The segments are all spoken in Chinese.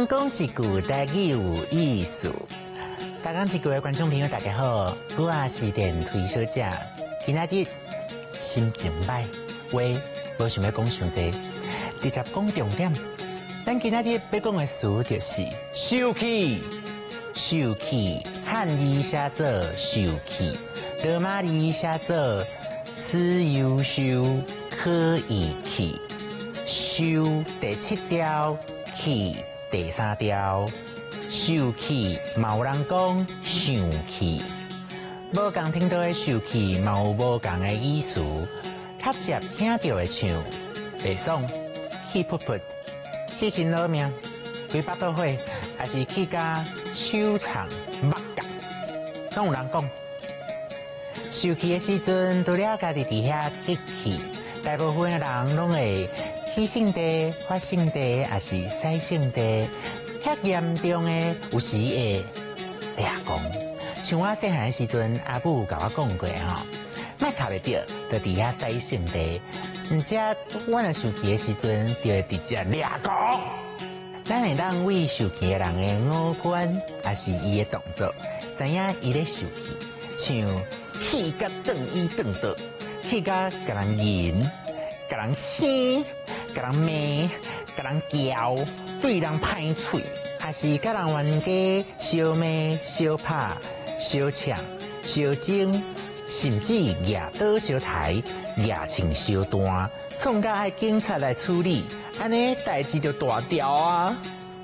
人讲一句台语有意思。大讲一句的观众朋友大家好，我是电推小姐。今仔日心情歹，话无想要讲伤济，直接讲重点。咱今仔日要讲的词就是受气。受气，汉字写作受气，罗马字写作思忧受，可以气。受第7条，气第3条。受气，嘛有人讲上气，无共听到的受气，嘛有无共的意思。较接听到的像白爽、气噗噗、气心老命、规巴肚火，还是气甲手长目角，拢有人讲。受气的时阵，除了家己伫遐吸气，大部分的人拢会气性地、发性地，还是塞性地。较严重的，有时会掠狂。像我细汉的时阵，阿母有甲我讲过吼，莫卡袂着，就伫遐塞性地。毋则我若受气的时阵，就会直接掠狂。咱会当为受气的人的五官，还是伊的动作，知影伊咧受气。像气甲顿伊顿倒，气甲甲人引，甲人青，甲人骂，甲人叫。对人歹嘴，还是甲人冤家相骂、相拍、相抢、相争，甚至举刀相抬、举枪相弹，创甲爱警察来处理，安尼代志就大条啊！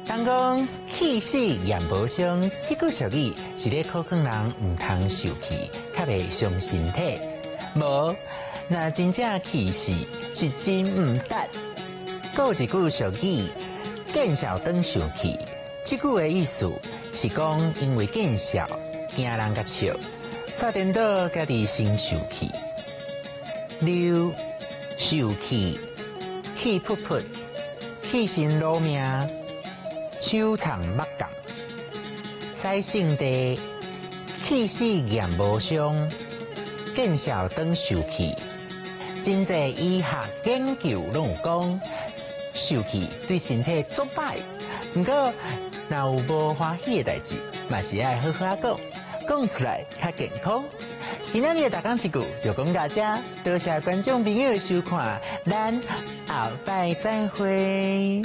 人讲气死言无伤，这句俗语是咧考劝人唔通受气，较袂伤身体。无，那真正气死是真唔得。还有一句俗语。见笑当受气，这句的意思是讲，因为见笑惊人甲笑，才颠倒家己先受气。六受气，气噗噗，气心老命，手长目角，塞性地，气死言无伤，见笑当受气。真侪医学研究拢有讲。受气对身体足歹，不过若有无欢喜的代志，嘛是爱好好讲，讲出来较健康。今仔日大讲一句就讲到这，多谢观众朋友的收看，咱后摆再会。